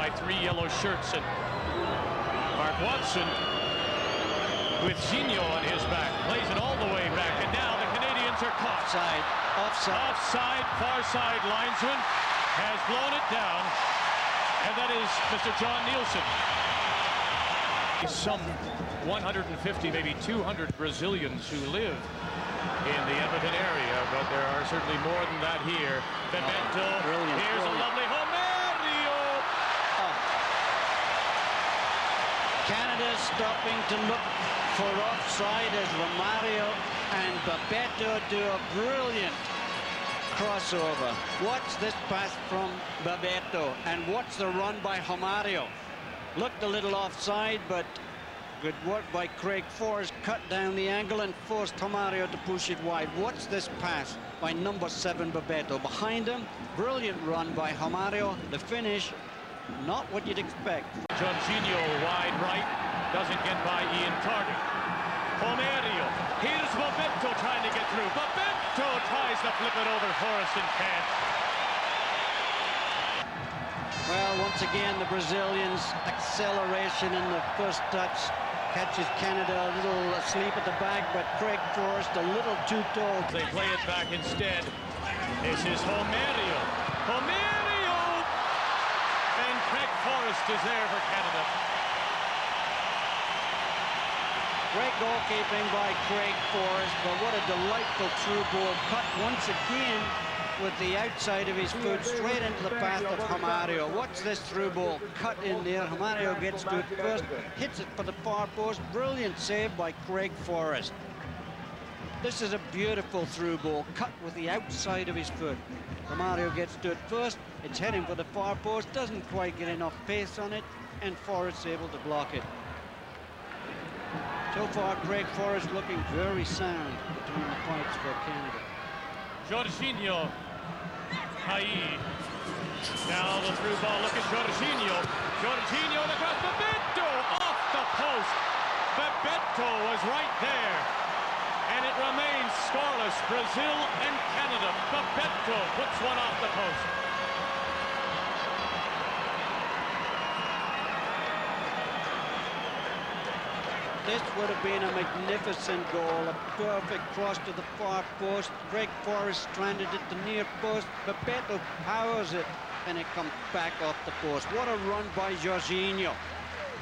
by 3 yellow shirts, and Mark Watson with Zinho on his back plays it all the way back, and now the Canadians are caught. Offside, far side linesman has blown it down, and that is Mr. John Nielsen. Some 150, maybe 200 Brazilians who live in the Edmonton area, but there are certainly more than that here. Bebeto, here's a lovely Romario. Canada stopping to look for offside as Romario and Bebeto do a brilliant crossover. Watch this pass from Bebeto, and watch the run by Romario. Looked a little offside, but good work by Craig Forrest, cut down the angle and forced Romario to push it wide. Watch this pass by number 7 Bebeto. Behind him, brilliant run by Romario. The finish, not what you'd expect. Jorginho wide right, doesn't get by Ian Carter. Romario, here's Bebeto trying to get through. Bebeto tries to flip it over Forrest and can't. Well, once again, the Brazilians' acceleration in the first touch catches Canada a little asleep at the back, but Craig Forrest a little too tall. They play it back instead. This is Romario. Romario! And Craig Forrest is there for Canada. Great goalkeeping by Craig Forrest, but what a delightful through ball cut once again with the outside of his foot straight into the path of Romario. Watch this through ball cut in there. Romario gets to it first, hits it for the far post. Brilliant save by Craig Forrest. This is a beautiful through ball cut with the outside of his foot. Romario gets to it first. It's heading for the far post, doesn't quite get enough pace on it, and Forrest's able to block it. So far, Craig Forrest looking very sound between the points for Canada. Jorginho. Hai. Now the through ball. Look at Jorginho. Jorginho and across. Bebeto off the post. Bebeto was right there. And it remains scoreless. Brazil and Canada. Bebeto puts one off the post. This would have been a magnificent goal, a perfect cross to the far post. Craig Forrest stranded at the near post. Bebeto powers it, and it comes back off the post. What a run by Jorginho.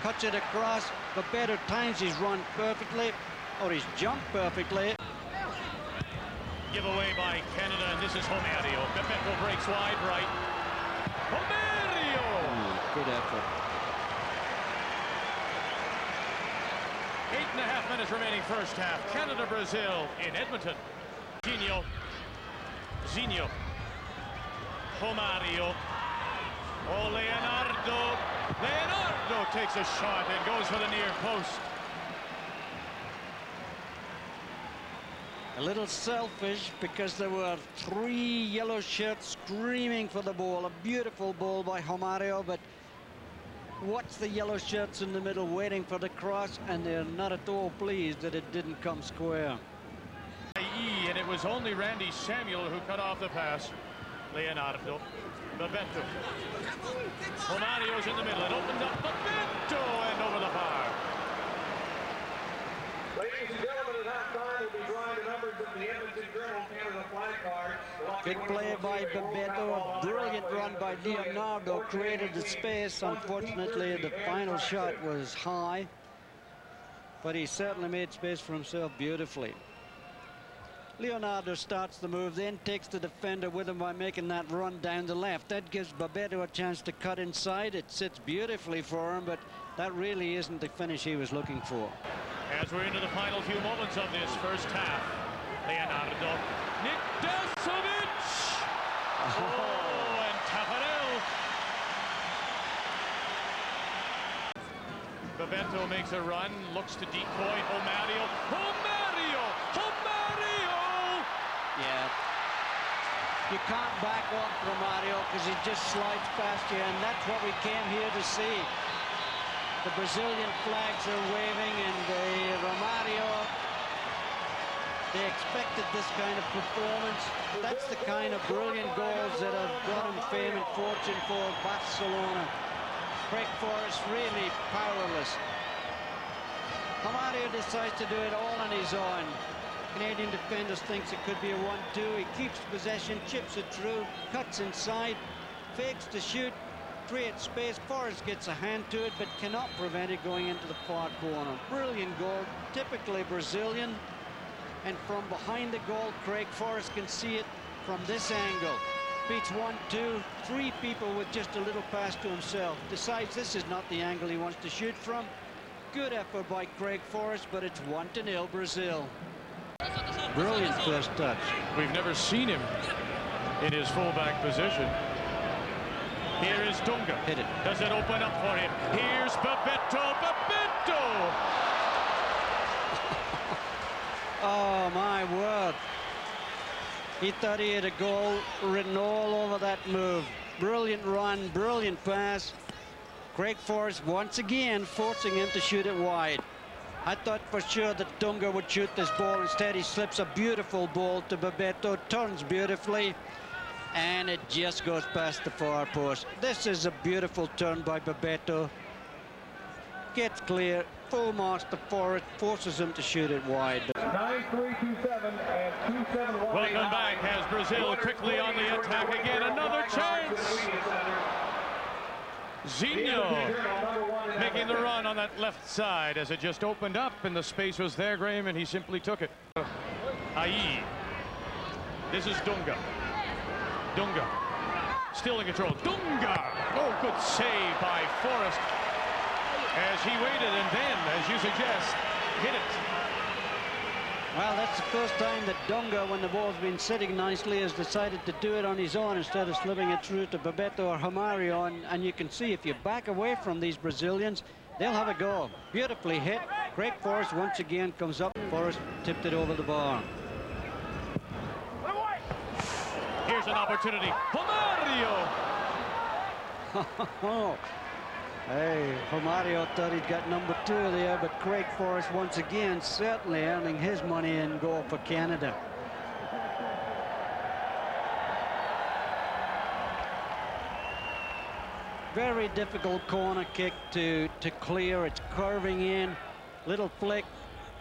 Cuts it across. Bebeto times his run perfectly, or his jump perfectly. Give away by Canada, and this is Romario. Bebeto breaks wide right. Romario! Good effort. 8.5 minutes remaining first half. Canada, Brazil in Edmonton. Zinho. Romario. Oh, Leonardo. Leonardo takes a shot and goes for the near post. A little selfish because there were 3 yellow shirts screaming for the ball. A beautiful ball by Romario, but watch the yellow shirts in the middle waiting for the cross, and they're not at all pleased that it didn't come square. And it was only Randy Samuel who cut off the pass. Leonardo. Bebeto. Romario's in the middle. It opened up. Bebeto and over the bar. Ladies and gentlemen, at halftime we'll be drawing the numbers of the Edmonton Journal Canada flag card. Big play by Bebeto, a brilliant run by Leonardo, created the space. Unfortunately, the final shot was high, but he certainly made space for himself beautifully. Leonardo starts the move, then takes the defender with him by making that run down the left. That gives Bebeto a chance to cut inside. It sits beautifully for him, but that really isn't the finish he was looking for. As we're into the final few moments of this first half, Leonardo. Nick Dasovic! Oh, and Tafarel. Bebeto makes a run, looks to decoy Romario. Romario! Yeah. You can't back off Romario because he just slides past you, and that's what we came here to see. The Brazilian flags are waving, and Romario, they expected this kind of performance. That's the kind of brilliant goals that have brought him fame and fortune for Barcelona. Craig Forrest really powerless. Romario decides to do it all on his own. Canadian defenders thinks it could be a 1-2. He keeps possession, chips it through, cuts inside, fakes to shoot, creates space. Forrest gets a hand to it, but cannot prevent it going into the far corner. Brilliant goal, typically Brazilian. And from behind the goal, Craig Forrest can see it from this angle. Beats 1, 2, 3 people with just a little pass to himself. Decides this is not the angle he wants to shoot from. Good effort by Craig Forrest, but it's 1-0 Brazil. Brilliant first touch. We've never seen him in his fullback position. Here is Dunga. Hit it. Does it open up for him? Here's Bebeto. Bebeto! Oh, my word. He thought he had a goal written all over that move. Brilliant run, brilliant pass. Craig Forrest once again forcing him to shoot it wide. I thought for sure that Dunga would shoot this ball. Instead, he slips a beautiful ball to Bebeto, turns beautifully, and it just goes past the far post. This is a beautiful turn by Bebeto. Gets clear, full marks to Forrest, forces him to shoot it wide. 9-3-2-7 and 2-7-1. Welcome back as Brazil quickly on the attack again. Another chance. Zinho making the run on that left side as it just opened up and the space was there, Graham, and he simply took it. Ai. This is Dunga. Dunga. Still in control. Dunga! Oh, good save by Forrest as he waited and then, as you suggest, hit it. Well, that's the first time that Dunga, when the ball's been sitting nicely, has decided to do it on his own instead of slipping it through to Bebeto or Romario. And you can see if you back away from these Brazilians, they'll have a goal. Beautifully hit. Craig Forrest once again comes up. Forrest tipped it over the bar. Here's an opportunity. Romario! Hey, Romario thought he'd got number 2 there, but Craig Forrest once again certainly earning his money in goal for Canada. Very difficult corner kick to clear. It's curving in. Little flick.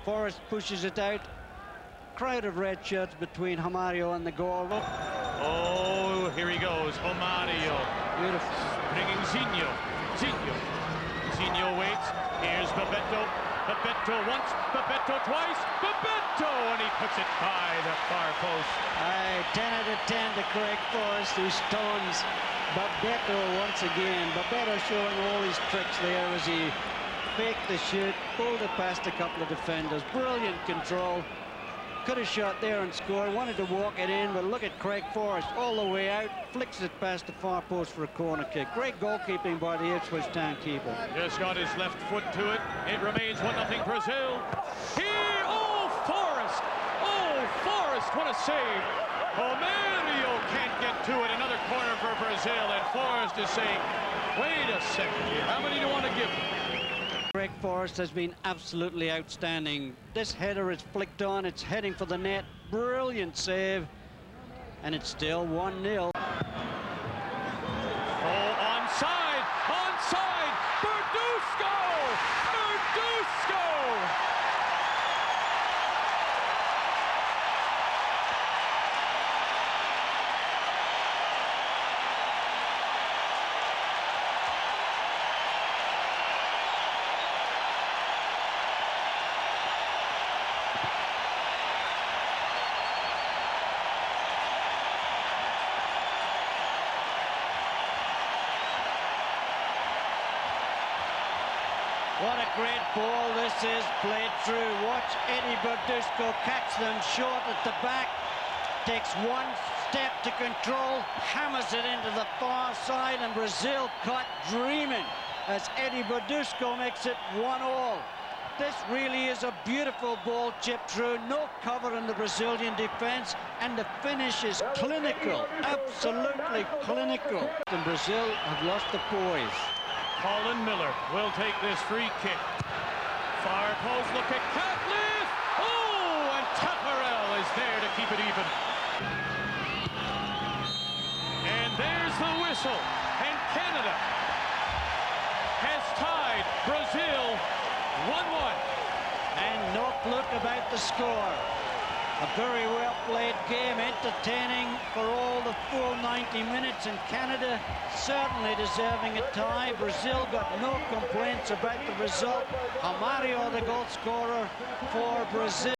Forrest pushes it out. Crowd of red shirts between Romario and the goal. Oh, here he goes. Romario. Beautiful. Bringing Zinho. Zinho waits. Here's Bebeto. Bebeto once. Bebeto twice. Bebeto! And he puts it by the far post. 10 out of 10 to Craig Forrest, who stones Bebeto once again. Bebeto showing all his tricks there as he faked the shoot, pulled it past a couple of defenders. Brilliant control. Could have shot there and scored. Wanted to walk it in, but look at Craig Forrest all the way out. Flicks it past the far post for a corner kick. Great goalkeeping by the Ipswich Town keeper. Just got his left foot to it. It remains 1-0 Brazil. Here, oh, Forrest! Oh, Forrest, what a save! Romario can't get to it. Another corner for Brazil, and Forrest is saying, wait a second here. How many do you want to give him? Craig Forrest has been absolutely outstanding. This header is flicked on, it's heading for the net. Brilliant save, and it's still 1-0. Oh, onside! Onside! Verduzco! Verduzco! What a great ball this is, played through. Watch Eddie Verduzco catch them short at the back. Takes one step to control, hammers it into the far side, and Brazil caught dreaming as Eddie Verduzco makes it 1-1. This really is a beautiful ball chipped through. No cover in the Brazilian defense, and the finish is clinical, absolutely clinical. And Brazil have lost the poise. Colin Miller will take this free kick. Far post, look at Catlett! Oh, and Tafarel is there to keep it even. And there's the whistle, and Canada look about the score. A very well-played game, entertaining for all the full 90 minutes, and Canada certainly deserving a tie. Brazil got no complaints about the result. Amario, the goal scorer for Brazil.